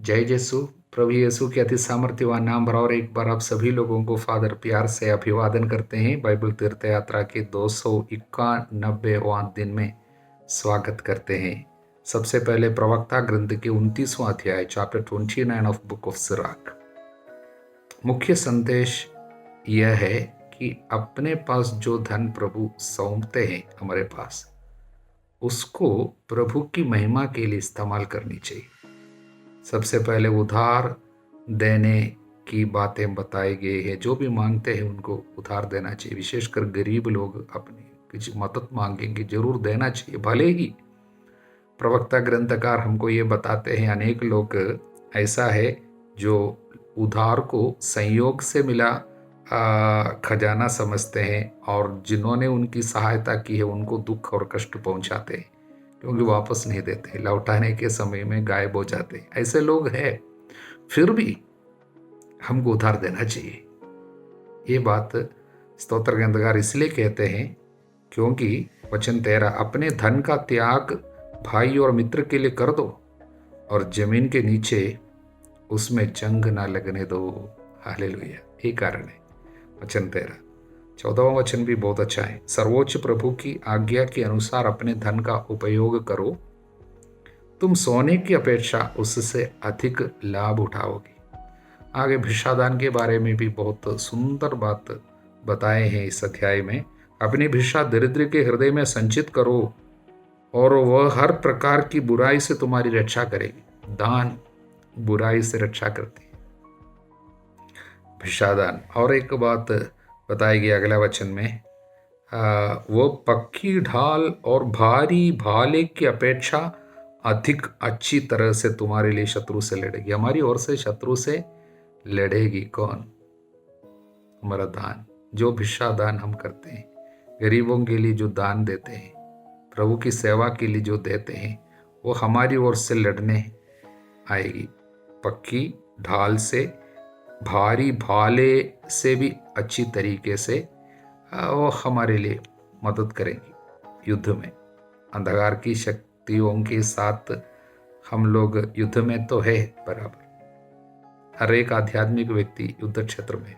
जय यीशु। प्रभु यीशु के अति सामर्थ्यवान नाम पर और एक बार आप सभी लोगों को फादर प्यार से अभिवादन करते हैं। बाइबल तीर्थ यात्रा के 291वां दिन में स्वागत करते हैं। सबसे पहले प्रवक्ता ग्रंथ के 29वां अध्याय chapter 29 of book of Sirach. मुख्य संदेश यह है कि अपने पास जो धन प्रभु सौंपते हैं हमारे पास, उसको प्रभु की महिमा के लिए इस्तेमाल करनी चाहिए। सबसे पहले उधार देने की बातें बताई गई है। जो भी मांगते हैं उनको उधार देना चाहिए। विशेषकर गरीब लोग अपनी कुछ मदद मांगेंगे, जरूर देना चाहिए। भले ही प्रवक्ता ग्रंथकार हमको ये बताते हैं, अनेक लोग ऐसा है जो उधार को संयोग से मिला खजाना समझते हैं और जिन्होंने उनकी सहायता की है उनको दुख और कष्ट पहुंचाते हैं, क्योंकि वापस नहीं देते, लौटाने के समय में गायब हो जाते। ऐसे लोग हैं। फिर भी हमको उधार देना चाहिए। ये बात स्तोत्र ग्रंथकार इसलिए कहते हैं क्योंकि वचन 13, अपने धन का त्याग भाई और मित्र के लिए कर दो और जमीन के नीचे उसमें जंग ना लगने दो। हालेलुया। ये कारण है। वचन 13, 14वां वचन भी बहुत अच्छा है। सर्वोच्च प्रभु की आज्ञा के अनुसार अपने धन का उपयोग करो, तुम सोने की अपेक्षा उससे अधिक लाभ उठाओगे। आगे भिक्षादान के बारे में भी बहुत सुंदर बात बताए हैं इस अध्याय में। अपनी भिक्षा दरिद्र के हृदय में संचित करो और वह हर प्रकार की बुराई से तुम्हारी रक्षा करेगी। दान बुराई से रक्षा करती है, भिक्षादान। और एक बात बताई गई अगला वचन में, वो पक्की ढाल और भारी भाले की अपेक्षा अधिक अच्छी तरह से तुम्हारे लिए शत्रु से लड़ेगी। हमारी ओर से शत्रु से लड़ेगी कौन? हमारा दान। जो भिक्षा दान हम करते हैं, गरीबों के लिए जो दान देते हैं, प्रभु की सेवा के लिए जो देते हैं, वो हमारी ओर से लड़ने आएगी। पक्की ढाल से, भारी भाले से भी अच्छी तरीके से वो हमारे लिए मदद करेंगी युद्ध में। अंधकार की शक्तियों के साथ हम लोग युद्ध में तो है बराबर। हर एक आध्यात्मिक व्यक्ति युद्ध क्षेत्र में,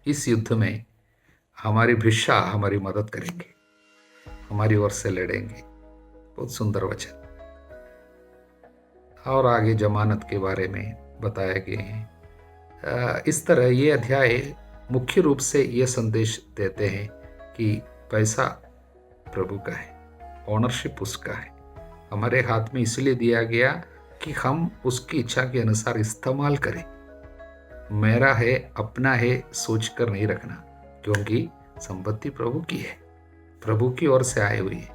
इस युद्ध में हमारी भिक्षा हमारी मदद करेंगे, हमारी ओर से लड़ेंगे। बहुत सुंदर वचन। और आगे जमानत के बारे में बताया गए हैं। इस तरह ये अध्याय मुख्य रूप से यह संदेश देते हैं कि पैसा प्रभु का है, ओनरशिप उसका है, हमारे हाथ में इसलिए दिया गया कि हम उसकी इच्छा के अनुसार इस्तेमाल करें। मेरा है, अपना है सोचकर नहीं रखना, क्योंकि संपत्ति प्रभु की है, प्रभु की ओर से आई हुई है।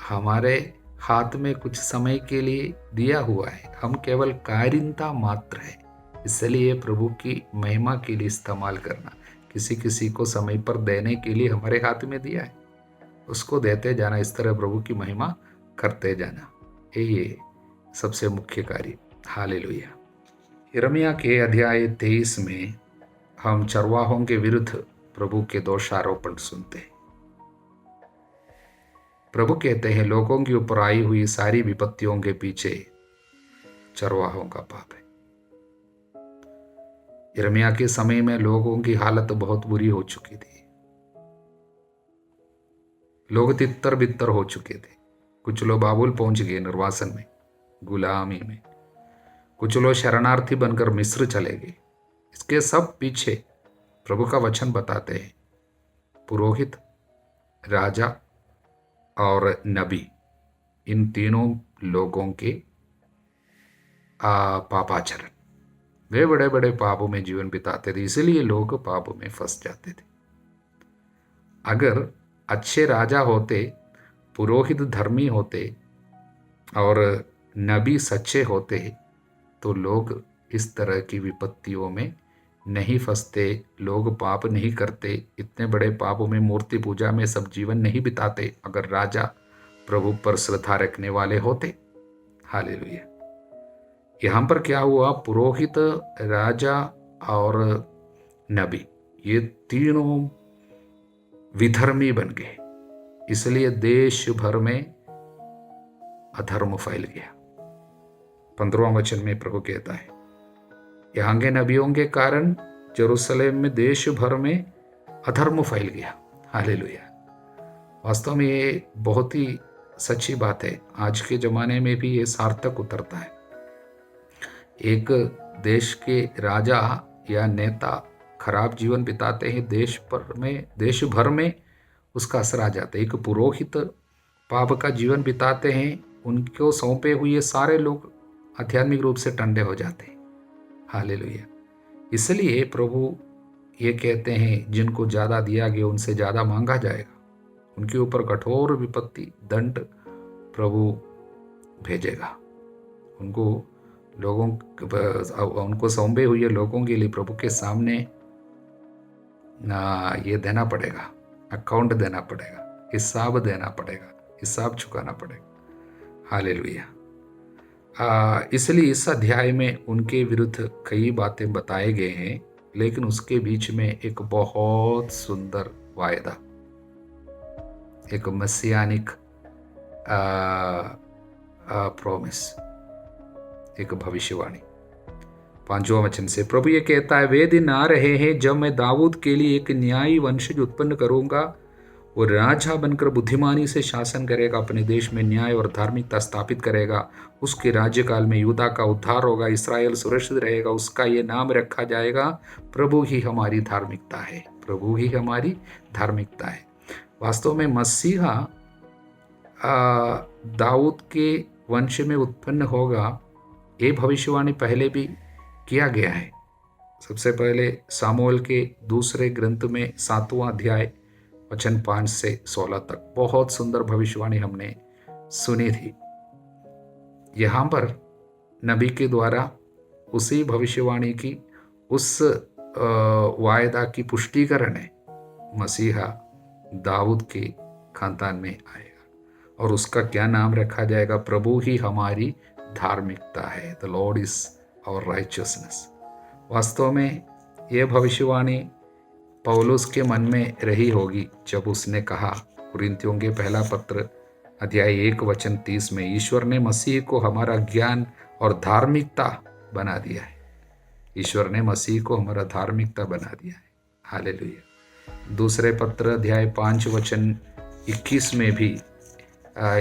हमारे हाथ में कुछ समय के लिए दिया हुआ है, हम केवल कारिंदा मात्र है। इसलिए प्रभु की महिमा के लिए इस्तेमाल करना, किसी किसी को समय पर देने के लिए हमारे हाथ में दिया है, उसको देते जाना, इस तरह प्रभु की महिमा करते जाना, ये सबसे मुख्य कार्य। हालेलुया। यिर्मयाह के अध्याय 23 में हम चरवाहों के विरुद्ध प्रभु के दोषारोपण सुनते हैं। प्रभु कहते हैं, लोगों के ऊपर आई हुई सारी विपत्तियों के पीछे चरवाहों का पाप है। यिर्मयाह के समय में लोगों की हालत बहुत बुरी हो चुकी थी। लोग तितर बितर हो चुके थे। कुछ लोग बाबुल पहुंच गए, निर्वासन में, गुलामी में। कुछ लोग शरणार्थी बनकर मिस्र चले गए। इसके सब पीछे प्रभु का वचन बताते हैं, पुरोहित, राजा और नबी, इन तीनों लोगों के पापाचरण, वे बड़े बड़े पापों में जीवन बिताते थे, इसलिए लोग पापों में फंस जाते थे। अगर अच्छे राजा होते, पुरोहित धर्मी होते और नबी सच्चे होते, तो लोग इस तरह की विपत्तियों में नहीं फंसते, लोग पाप नहीं करते, इतने बड़े पापों में, मूर्ति पूजा में सब जीवन नहीं बिताते, अगर राजा प्रभु पर श्रद्धा रखने वाले होते। हालेलुया। यहाँ पर क्या हुआ? पुरोहित, राजा और नबी, ये तीनों विधर्मी बन गए, इसलिए देश भर में अधर्म फैल गया। 15वां वचन में प्रभु कहता है, यहाँ के नबियों के कारण जेरूशलेम में देश भर में अधर्म फैल गया। हालेलुया। वास्तव में ये बहुत ही सच्ची बात है। आज के ज़माने में भी ये सार्थक उतरता है। एक देश के राजा या नेता खराब जीवन बिताते हैं, देश भर में उसका असर आ जाता है। एक पुरोहित पाप का जीवन बिताते हैं, उनको सौंपे हुए सारे लोग आध्यात्मिक रूप से टंडे हो जाते हैं। हालेलुया। इसलिए प्रभु ये कहते हैं, जिनको ज़्यादा दिया गया उनसे ज़्यादा मांगा जाएगा। उनके ऊपर कठोर विपत्ति दंड प्रभु भेजेगा। उनको सौंपे हुए लोगों के लिए प्रभु के सामने ये देना पड़ेगा, अकाउंट देना पड़ेगा, हिसाब देना पड़ेगा, हिसाब चुकाना पड़ेगा। हालेलुया। इसलिए इस अध्याय में उनके विरुद्ध कई बातें बताए गए हैं, लेकिन उसके बीच में एक बहुत सुंदर वायदा, एक मसीहानिक प्रॉमिस, एक भविष्यवाणी। 5वां वचन से प्रभु ये कहता है, वे दिन आ रहे हैं जब मैं दाऊद के लिए एक न्यायी वंशज उत्पन्न करूंगा। वो राजा बनकर बुद्धिमानी से शासन करेगा, अपने देश में न्याय और धार्मिकता स्थापित करेगा। उसके राज्यकाल में यूदा का उद्धार होगा, इस्राएल सुरक्षित रहेगा। उसका ये नाम रखा जाएगा, प्रभु ही हमारी धार्मिकता है। प्रभु ही हमारी धार्मिकता है। वास्तव में मसीहा दाऊद के वंश में उत्पन्न होगा, ये भविष्यवाणी पहले भी किया गया है। सबसे पहले सामुएल के दूसरे ग्रंथ में 7वां अध्याय वचन 5 से 16 तक बहुत सुंदर भविष्यवाणी हमने सुनी थी। यहाँ पर नबी के द्वारा उसी भविष्यवाणी की उस वायदा की पुष्टिकरण है। मसीहा दाऊद के खानदान में आएगा और उसका क्या नाम रखा जाएगा? प्रभु ही हमारी धार्मिकता है। The lord is our righteousness. वास्तव में यह भविष्यवाणी पौलुस के मन में रही होगी जब उसने कहा, कुरिन्थियों के पहला पत्र अध्याय 1 वचन 30 में, ईश्वर ने मसीह को हमारा ज्ञान और धार्मिकता बना दिया है। ईश्वर ने मसीह को हमारा धार्मिकता बना दिया है। हालेलुया। दूसरे पत्र अध्याय 5 वचन 21 में भी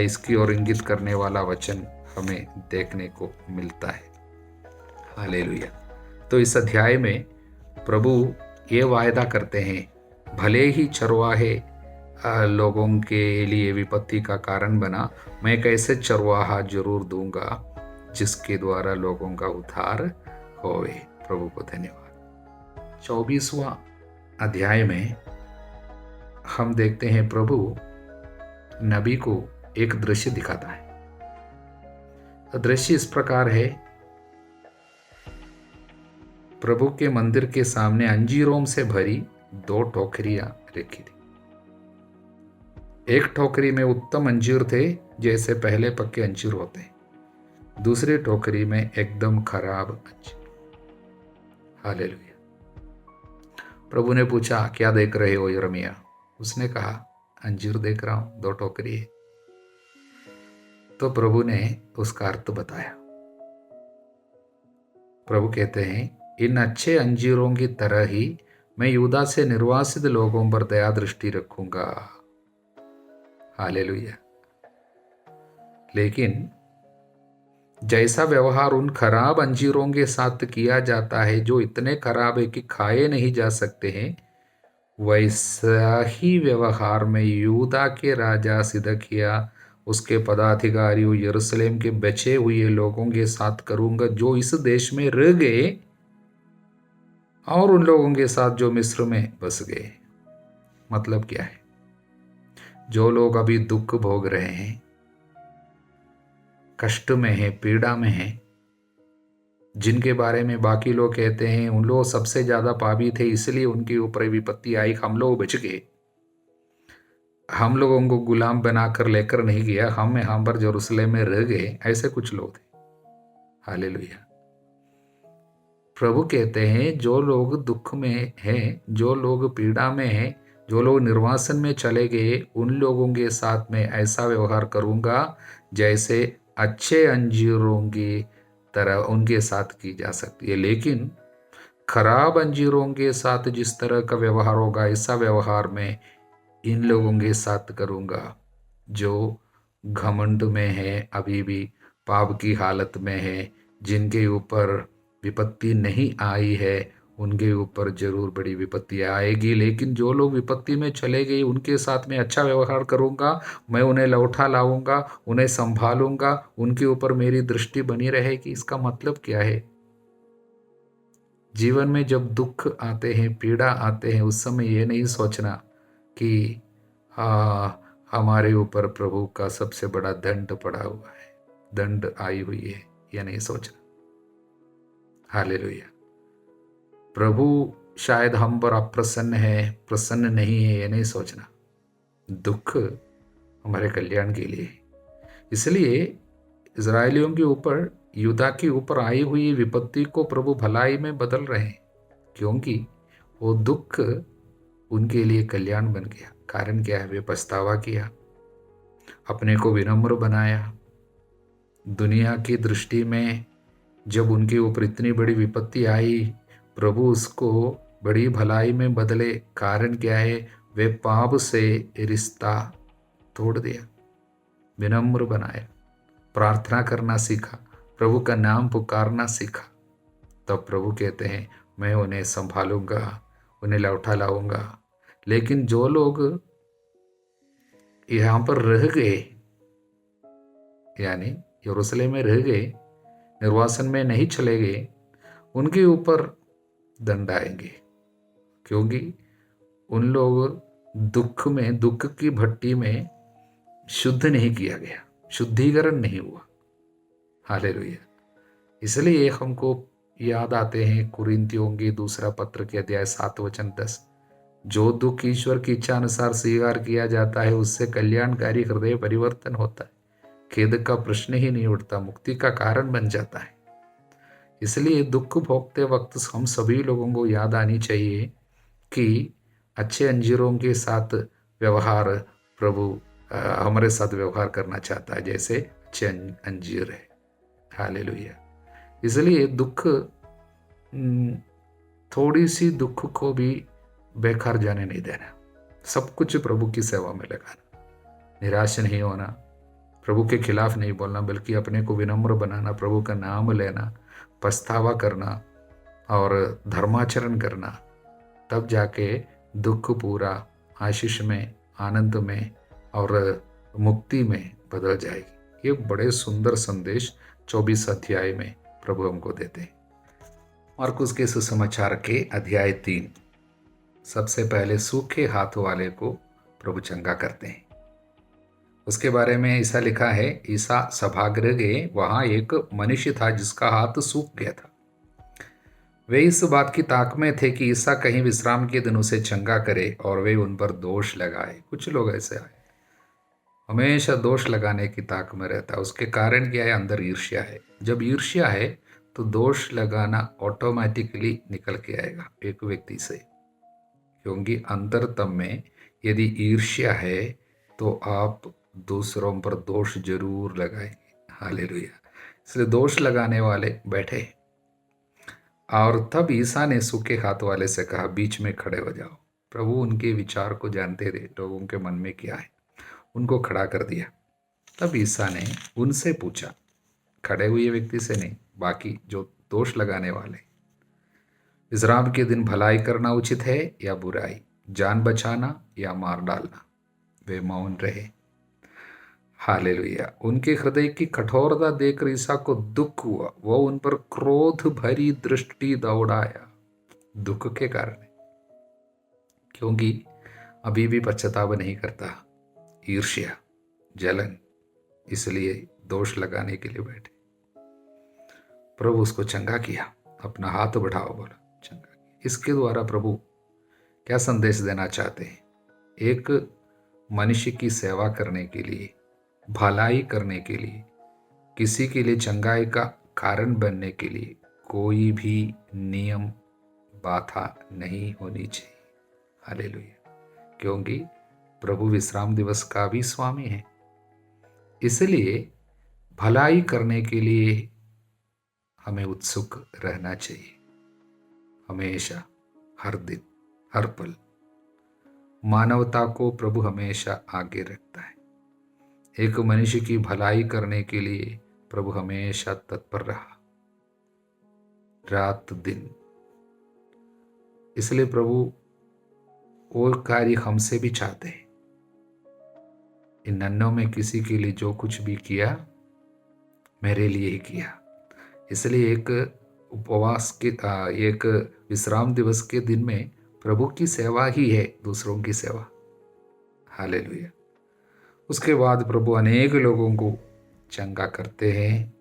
इसकी ओर इंगित करने वाला वचन हमें देखने को मिलता है। हालेलुया। तो इस अध्याय में प्रभु ये वायदा करते हैं, भले ही चरवाहे लोगों के लिए विपत्ति का कारण बना, मैं एक ऐसे चरवाहा जरूर दूंगा जिसके द्वारा लोगों का उद्धार होवे। प्रभु को धन्यवाद। 24वां अध्याय में हम देखते हैं प्रभु नबी को एक दृश्य दिखाता है। दृश्य इस प्रकार है, प्रभु के मंदिर के सामने अंजीरों से भरी 2 टोकरियां रखी थी। एक टोकरी में उत्तम अंजीर थे, जैसे पहले पक्के अंजीर होते हैं। दूसरी टोकरी में एकदम खराब अंजीर। हालेलुया। प्रभु ने पूछा, क्या देख रहे हो यिर्मयाह? उसने कहा, अंजीर देख रहा हूं, 2 टोकरी है। तो प्रभु ने उसका अर्थ बताया। प्रभु कहते हैं, इन अच्छे अंजीरों की तरह ही मैं यूदा से निर्वासित लोगों पर दया दृष्टि रखूंगा। हालेलुया। लेकिन जैसा व्यवहार उन खराब अंजीरों के साथ किया जाता है, जो इतने खराब है कि खाए नहीं जा सकते हैं, वैसा ही व्यवहार में यूदा के राजा सिदकिय्याह, उसके पदाधिकारियों, यरूशलेम के बचे हुए लोगों के साथ करूंगा जो इस देश में रह गए, और उन लोगों के साथ जो मिस्र में बस गए। मतलब क्या है? जो लोग अभी दुख भोग रहे हैं, कष्ट में हैं, पीड़ा में हैं, जिनके बारे में बाकी लोग कहते हैं उन लोग सबसे ज्यादा पापी थे, इसलिए उनके ऊपर विपत्ति आई, हम लोग बच गए, हम लोगों को गुलाम बनाकर लेकर नहीं गया, हम यहाँ पर यरूशलेम में रह गए, ऐसे कुछ लोग थे। हालेलुया। प्रभु कहते हैं, जो लोग दुख में हैं, जो लोग पीड़ा में हैं, जो लोग निर्वासन में चले गए, उन लोगों के साथ में ऐसा व्यवहार करूंगा जैसे अच्छे अंजीरों की तरह उनके साथ की जा सकती है, लेकिन खराब अंजीरों के साथ जिस तरह का व्यवहार होगा, ऐसा व्यवहार मैं इन लोगों के साथ करूँगा जो घमंड में है, अभी भी पाप की हालत में है, जिनके ऊपर विपत्ति नहीं आई है, उनके ऊपर जरूर बड़ी विपत्ति आएगी। लेकिन जो लोग विपत्ति में चले गए उनके साथ मैं अच्छा व्यवहार करूँगा, मैं उन्हें लौटा लाऊंगा, उन्हें संभालूंगा, उनके ऊपर मेरी दृष्टि बनी रहेगी। इसका मतलब क्या है? जीवन में जब दुख आते हैं, पीड़ा आते हैं, उस समय ये नहीं सोचना कि हमारे ऊपर प्रभु का सबसे बड़ा दंड पड़ा हुआ है, दंड आई हुई है, यह नहीं सोचना। हालेलुया। प्रभु शायद हम पर अप्रसन्न है, प्रसन्न नहीं है, यह नहीं सोचना। दुख हमारे कल्याण के लिए है। इसलिए इजरायलियों के ऊपर, यूदा के ऊपर आई हुई विपत्ति को प्रभु भलाई में बदल रहे हैं, क्योंकि वो दुख उनके लिए कल्याण बन गया। कारण क्या है? वे पछतावा किया, अपने को विनम्र बनाया। दुनिया की दृष्टि में जब उनके ऊपर इतनी बड़ी विपत्ति आई, प्रभु उसको बड़ी भलाई में बदले। कारण क्या है? वे पाप से रिश्ता तोड़ दिया, विनम्र बनाया, प्रार्थना करना सीखा, प्रभु का नाम पुकारना सीखा। तब प्रभु कहते हैं मैं उन्हें संभालूंगा, उन्हें लौटा लाऊंगा। लेकिन जो लोग यहाँ पर रह गए, यानी यरूशलेम में रह गए, निर्वासन में नहीं चले गए, उनके ऊपर दंड आएंगे, क्योंकि उन लोग दुख में, दुख की भट्टी में शुद्ध नहीं किया गया, शुद्धिकरण नहीं हुआ। हालेलुया। इसलिए हमको याद आते हैं कुरिन्थियों के दूसरा पत्र के अध्याय 7 वचन 10, जो दुख ईश्वर की इच्छा अनुसार स्वीकार किया जाता है उससे कल्याणकारी हृदय परिवर्तन होता है, खेद का प्रश्न ही नहीं उठता, मुक्ति का कारण बन जाता है। इसलिए दुख भोगते वक्त हम सभी लोगों को याद आनी चाहिए कि अच्छे अंजीरों के साथ व्यवहार प्रभु हमारे साथ व्यवहार करना चाहता है, जैसे अच्छे अंजीर है। हालेलुया। इसलिए दुख, थोड़ी सी दुख को भी बेकार जाने नहीं देना, सब कुछ प्रभु की सेवा में लगाना, निराश नहीं होना, प्रभु के खिलाफ नहीं बोलना, बल्कि अपने को विनम्र बनाना, प्रभु का नाम लेना, पछतावा करना और धर्माचरण करना। तब जाके दुख पूरा आशीष में, आनंद में और मुक्ति में बदल जाएगी। ये बड़े सुंदर संदेश 24 अध्याय में प्रभु हमको देते हैं। मार्कुस के सुसमाचार के अध्याय 3, सबसे पहले सूखे हाथ वाले को प्रभु चंगा करते हैं। उसके बारे में ऐसा लिखा है, ईसा सभागृह गए, वहां एक मनुष्य था जिसका हाथ सूख गया था। वे इस बात की ताक में थे कि ईसा कहीं विश्राम के दिन उसे चंगा करे, और वे उन पर दोष लगाए। कुछ लोग ऐसे आए, हमेशा दोष लगाने की ताक में रहता है। उसके कारण क्या है? अंदर ईर्ष्या है। जब ईर्ष्या है तो दोष लगाना ऑटोमेटिकली निकल के आएगा एक व्यक्ति से, क्योंकि अंतरतम में यदि ईर्ष्या है तो आप दूसरों पर दोष जरूर लगाएंगे। हालेलुया। इसलिए दोष लगाने वाले बैठे। और तब ईसा ने सूखे हाथ वाले से कहा, बीच में खड़े हो जाओ। प्रभु उनके विचार को जानते थे, लोगों के मन में क्या है, उनको खड़ा कर दिया। तब ईसा ने उनसे पूछा, खड़े हुए व्यक्ति से नहीं, बाकी जो दोष लगाने वाले, विश्राम के दिन भलाई करना उचित है या बुराई, जान बचाना या मार डालना? वे मौन रहे। हालेलुया। उनके हृदय की कठोरता देखकर ईसा को दुख हुआ, वो उन पर क्रोध भरी दृष्टि दौड़ाया। दुख के कारण, क्योंकि अभी भी पश्चाताप नहीं करता, ईर्ष्या, जलन, इसलिए दोष लगाने के लिए बैठे। प्रभु उसको चंगा किया, अपना हाथ बढ़ाओ, बोला, चंगा किया। इसके द्वारा प्रभु क्या संदेश देना चाहते हैं? एक मनुष्य की सेवा करने के लिए, भलाई करने के लिए, किसी के लिए चंगाई का कारण बनने के लिए कोई भी नियम, बाधा नहीं होनी चाहिए। हालेलुया। क्योंकि प्रभु विश्राम दिवस का भी स्वामी है। इसलिए भलाई करने के लिए हमें उत्सुक रहना चाहिए, हमेशा, हर दिन, हर पल। मानवता को प्रभु हमेशा आगे रखता है। एक मनुष्य की भलाई करने के लिए प्रभु हमेशा तत्पर रहा, रात दिन। इसलिए प्रभु वो कार्य हमसे भी चाहते हैं। इन नन्हों में किसी के लिए जो कुछ भी किया, मेरे लिए ही किया। इसलिए एक उपवास के एक विश्राम दिवस के दिन में प्रभु की सेवा ही है दूसरों की सेवा। हालेलुया। उसके बाद प्रभु अनेक लोगों को चंगा करते हैं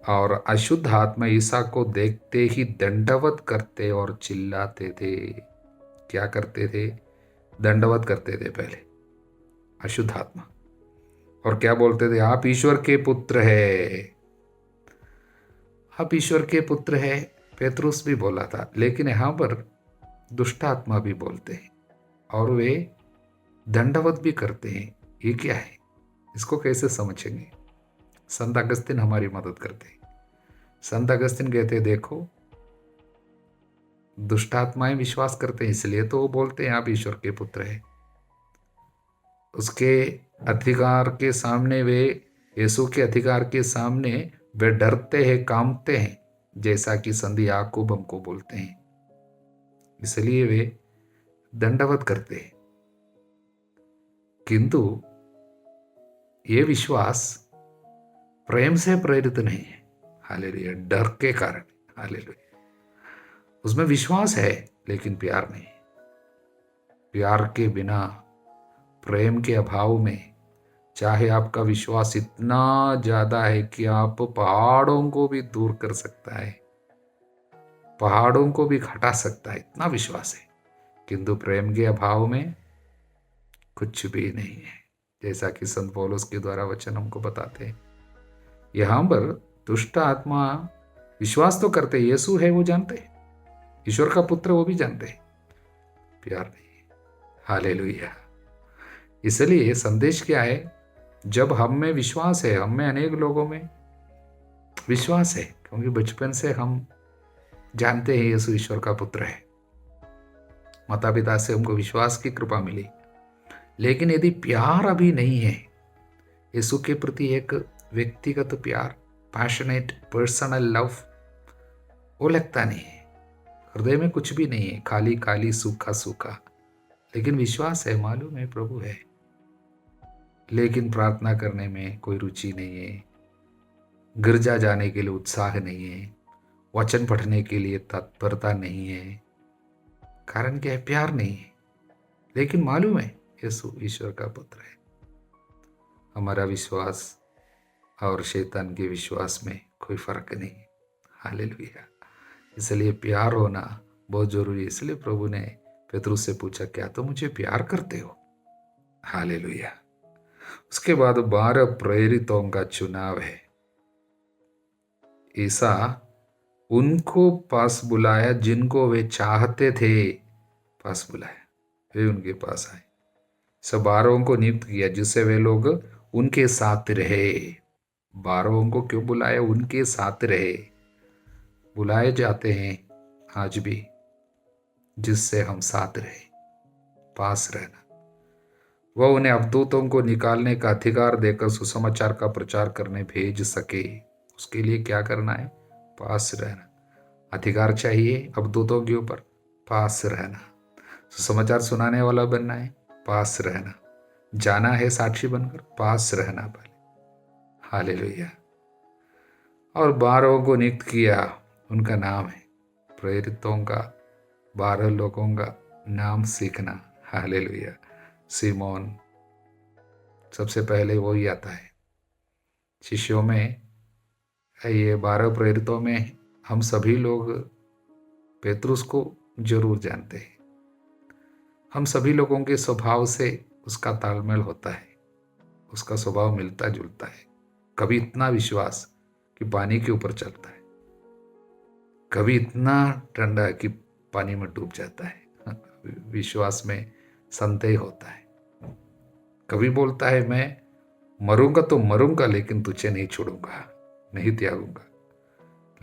और अशुद्ध आत्मा ईसा को देखते ही दंडवत करते और चिल्लाते थे। क्या करते थे? दंडवत करते थे पहले अशुद्ध आत्मा, और क्या बोलते थे? आप ईश्वर के पुत्र है, आप ईश्वर के पुत्र है। पेतरुस भी बोला था, लेकिन यहां पर दुष्ट आत्मा भी बोलते हैं और वे दंडवत भी करते हैं। ये क्या है? इसको कैसे समझेंगे? संत अगस्तिन हमारी मदद करते हैं। संत अगस्तिन कहते हैं, देखो दुष्ट आत्माएं विश्वास करते हैं, इसलिए तो वो बोलते हैं आप ईश्वर के पुत्र है। उसके अधिकार के सामने वे, यीशु के अधिकार के सामने वे डरते हैं, कांपते हैं, जैसा कि संत याकूब हमको बोलते हैं। इसलिए वे दंडवत करते हैं। किंतु ये विश्वास प्रेम से प्रेरित नहीं है। हालेलुया। डर के कारण। हालेलुया। उसमें विश्वास है लेकिन प्यार नहीं। प्यार के बिना, प्रेम के अभाव में, चाहे आपका विश्वास इतना ज्यादा है कि आप पहाड़ों को भी दूर कर सकता है, पहाड़ों को भी हटा सकता है, इतना विश्वास है, किंतु प्रेम के अभाव में कुछ भी नहीं है, जैसा कि संत पौलुस के द्वारा वचन हमको बताते हैं। यहां पर दुष्ट आत्मा विश्वास तो करते, यीशु है वो जानते, ईश्वर का पुत्र वो भी जानते, प्यार नहीं। हालेलुया। इसलिए संदेश क्या है? जब हम में विश्वास है, हम में अनेक लोगों में विश्वास है, क्योंकि बचपन से हम जानते हैं यीशु ईश्वर का पुत्र है, माता पिता से हमको विश्वास की कृपा मिली। लेकिन यदि प्यार अभी नहीं है, यीशु के प्रति एक व्यक्तिगत प्यार, पैशनेट पर्सनल लव, वो लगता नहीं है, हृदय में कुछ भी नहीं है, खाली खाली सूखा सूखा। लेकिन विश्वास है, मालूम है प्रभु है, लेकिन प्रार्थना करने में कोई रुचि नहीं है, गिरजा जाने के लिए उत्साह नहीं है, वचन पढ़ने के लिए तत्परता नहीं है। कारण क्या है? प्यार नहीं है। लेकिन मालूम है यीशु ईश्वर का पुत्र है। हमारा विश्वास और शैतान के विश्वास में कोई फर्क नहीं। हालेलुया। इसलिए प्यार होना बहुत जरूरी है। इसलिए प्रभु ने पेतरुस से पूछा, क्या तुम मुझे प्यार करते हो? हालेलुया। उसके बाद 12 प्रेरितों का चुनाव है। ईसा उनको पास बुलाया जिनको वे चाहते थे, पास बुलाया, वे उनके पास आए। सब 12 को नियुक्त किया जिससे वे लोग उनके साथ रहे। 12 को क्यों बुलाया? उनके साथ रहे। बुलाए जाते हैं आज भी, जिससे हम साथ रहे, पास रहना। वह उन्हें अवधूतों को निकालने का अधिकार देकर सुसमाचार का प्रचार करने भेज सके। उसके लिए क्या करना है? पास रहना। अधिकार चाहिए अवधूतों के ऊपर, पास रहना। सुसमाचार सुनाने वाला बनना है, पास रहना। जाना है साक्षी बनकर, पास रहना पहले। हालेलुया। और 12 को नियुक्त किया, उनका नाम है प्रेरितों का 12 लोगों का नाम सीखना। हालेलुया। सिमोन सबसे पहले वो ही आता है। शिष्यों में, ये 12 प्रेरितों में हम सभी लोग पेतरुस को जरूर जानते हैं। हम सभी लोगों के स्वभाव से उसका तालमेल होता है, उसका स्वभाव मिलता जुलता है। कभी इतना विश्वास कि पानी के ऊपर चलता है, कभी इतना ठंडा कि पानी में डूब जाता है। विश्वास में संदेह होता है। कभी बोलता है मैं मरूंगा तो मरूंगा, लेकिन तुझे नहीं छोड़ूंगा, नहीं त्यागूंगा।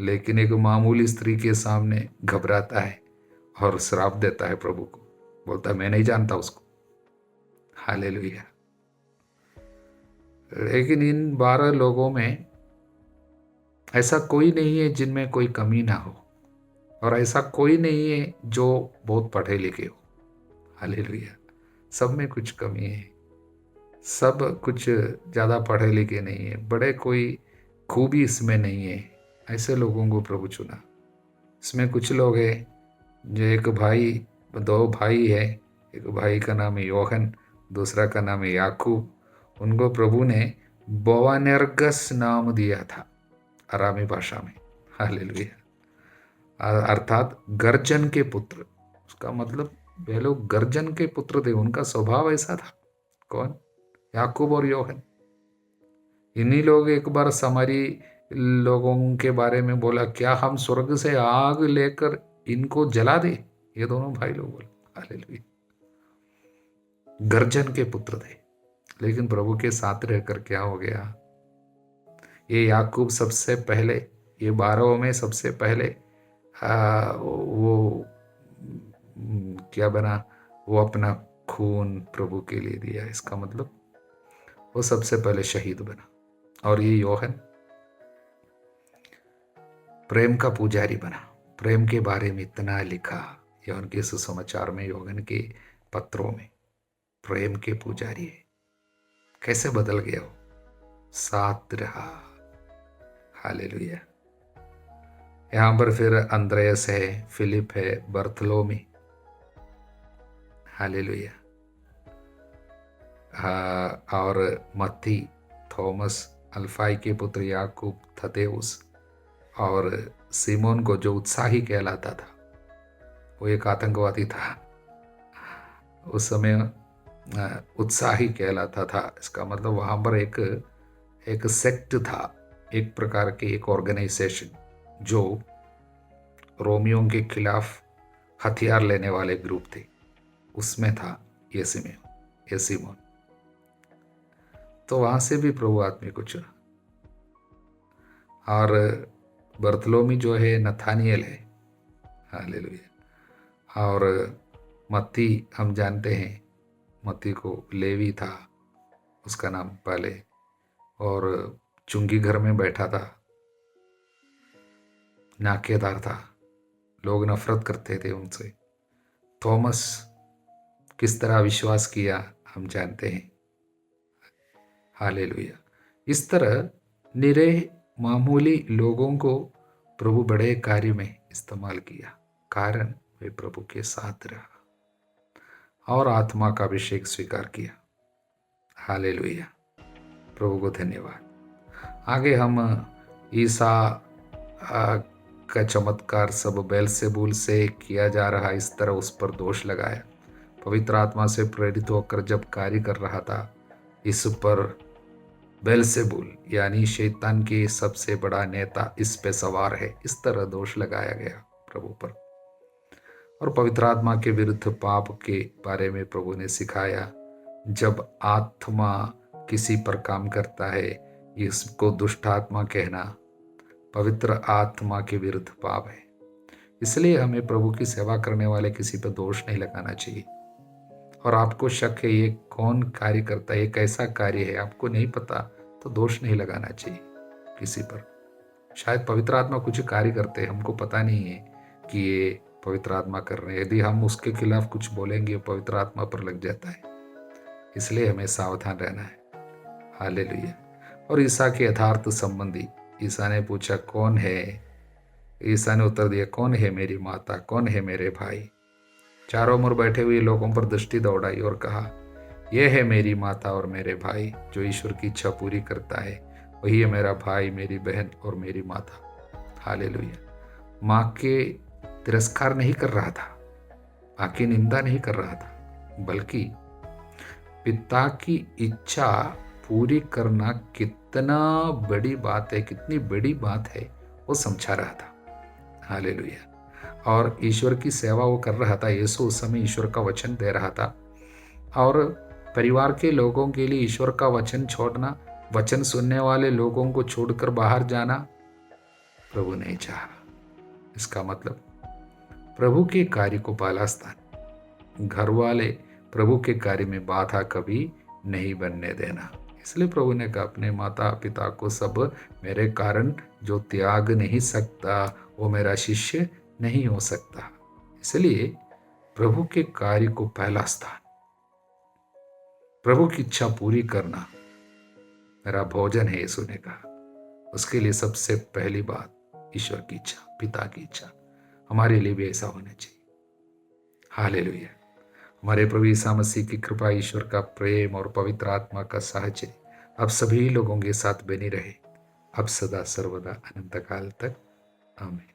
लेकिन एक मामूली स्त्री के सामने घबराता है और श्राप देता है प्रभु को, बोलता है मैं नहीं जानता उसको। हालेलुया। लेकिन इन 12 लोगों में ऐसा कोई नहीं है जिनमें कोई कमी ना हो, और ऐसा कोई नहीं है जो बहुत पढ़े लिखे हो। हालेलुया। सब में कुछ कमी है, सब कुछ ज़्यादा पढ़े लिखे नहीं है, बड़े कोई खूबी इसमें नहीं है। ऐसे लोगों को प्रभु चुना। इसमें कुछ लोग हैं जो एक भाई, 2 भाई है, एक भाई का नाम है योहन, दूसरा का नाम है याकूब। उनको प्रभु ने बोवानेर्गस नाम दिया था अरामी भाषा में। हालेलुया। अर्थात गर्जन के पुत्र। उसका मतलब वे लोग गर्जन के पुत्र थे, उनका स्वभाव ऐसा था। कौन? याकूब और योहन। इन्हीं लोग एक बार समारी लोगों के बारे में बोला, क्या हम स्वर्ग से आग लेकर इनको जला दे? ये दोनों भाई लोग बोले। हालेलुया। गर्जन के पुत्र थे, लेकिन प्रभु के साथ रहकर क्या हो गया? ये याकूब सबसे पहले, ये 12 में सबसे पहले वो क्या बना? वो अपना खून प्रभु के लिए दिया। इसका मतलब वो सबसे पहले शहीद बना। और ये योहन प्रेम का पुजारी बना। प्रेम के बारे में इतना लिखा योहन के सुसमाचार में, योहन के पत्रों में, प्रेम के पुजारी है। कैसे बदल गया वो? साथ रहा। हालेलुया। यहाँ पर फिर अंद्रयस है, फिलिप है, बर्थलोमी। हालेलुया। और मत्ती, थॉमस, अल्फाई के पुत्र याकूब, थदेउस, और सिमोन को जो उत्साही कहलाता था, वो एक आतंकवादी था उस समय, उत्साही कहलाता था। इसका मतलब वहाँ पर एक सेक्ट था, एक प्रकार के एक ऑर्गेनाइजेशन जो रोमियों के खिलाफ हथियार लेने वाले ग्रुप थे, उसमें था ये सिमोन। तो वहां से भी प्रभु आदमी को चुना। और बर्थलोमी जो है नथानियल है। हालेलुया। और मत्ती हम जानते हैं, मत्ती को लेवी था उसका नाम पहले, और चुंगी घर में बैठा था, नाकेदार था, लोग नफरत करते थे उनसे। थॉमस किस तरह विश्वास किया हम जानते हैं। हालेलुया। इस तरह निरे मामूली लोगों को प्रभु बड़े कार्य में इस्तेमाल किया, कारण वे प्रभु के साथ रहा और आत्मा का अभिषेक स्वीकार किया। हालेलुया। प्रभु को धन्यवाद। आगे हम ईसा का चमत्कार सब बेलसेबूल से किया जा रहा, इस तरह उस पर दोष लगाया। पवित्र आत्मा से प्रेरित होकर जब कार्य कर रहा था, इस पर बेलसेबूल यानी शैतान के सबसे बड़ा नेता इस पे सवार है, इस तरह दोष लगाया गया प्रभु पर। और पवित्र आत्मा के विरुद्ध पाप के बारे में प्रभु ने सिखाया। जब आत्मा किसी पर काम करता है, इसको दुष्ट आत्मा कहना पवित्र आत्मा के विरुद्ध पाप है। इसलिए हमें प्रभु की सेवा करने वाले किसी पर दोष नहीं लगाना चाहिए। और आपको शक है ये कौन कार्य करता है, ये कैसा कार्य है, आपको नहीं पता, तो दोष नहीं लगाना चाहिए किसी पर। शायद पवित्र आत्मा कुछ कार्य करते हैं, हमको पता नहीं है कि ये पवित्र आत्मा कर रहे हैं। यदि हम उसके खिलाफ कुछ बोलेंगे, पवित्र आत्मा पर लग जाता है। इसलिए हमें सावधान रहना है। हालेलुया। और ईसा के यथार्थ संबंधी, ईसा ने पूछा कौन है? ईसा ने उत्तर दिया, कौन है मेरी माता, कौन है मेरे भाई? चारों ओर बैठे हुए लोगों पर दृष्टि दौड़ाई और कहा, यह है मेरी माता और मेरे भाई, जो ईश्वर की इच्छा पूरी करता है, वही है मेरा भाई, मेरी बहन और मेरी माता। हालेलुया। माँ के तिरस्कार नहीं कर रहा था, माँ की निंदा नहीं कर रहा था, बल्कि पिता की इच्छा पूरी करना कितना बड़ी बात है, कितनी बड़ी बात है, वो समझा रहा था। हालेलुया। और ईश्वर की सेवा वो कर रहा था। यीशु उस समय ईश्वर का वचन दे रहा था, और परिवार के लोगों के लिए ईश्वर का वचन छोड़ना, वचन सुनने वाले लोगों को छोड़कर बाहर जाना, प्रभु ने चाहा। इसका मतलब प्रभु के कार्य को पहला स्थान, घर वाले प्रभु के कार्य में बाधा कभी नहीं बनने देना। इसलिए प्रभु ने कहा अपने माता पिता को सब मेरे कारण जो त्याग नहीं सकता वो मेरा शिष्य नहीं हो सकता। इसलिए प्रभु के कार्य को पहला स्थान, प्रभु की इच्छा पूरी करना मेरा भोजन है, यीशु ने कहा। उसके लिए सबसे पहली बात ईश्वर की इच्छा, पिता की इच्छा। हमारे लिए भी ऐसा होना चाहिए। हालेलुया। हमारे प्रभु यीशु मसीह की कृपा, ईश्वर का प्रेम और पवित्र आत्मा का साहचर्य अब सभी लोगों के साथ बनी रहे, अब सदा सर्वदा अनंत काल तक। आमीन।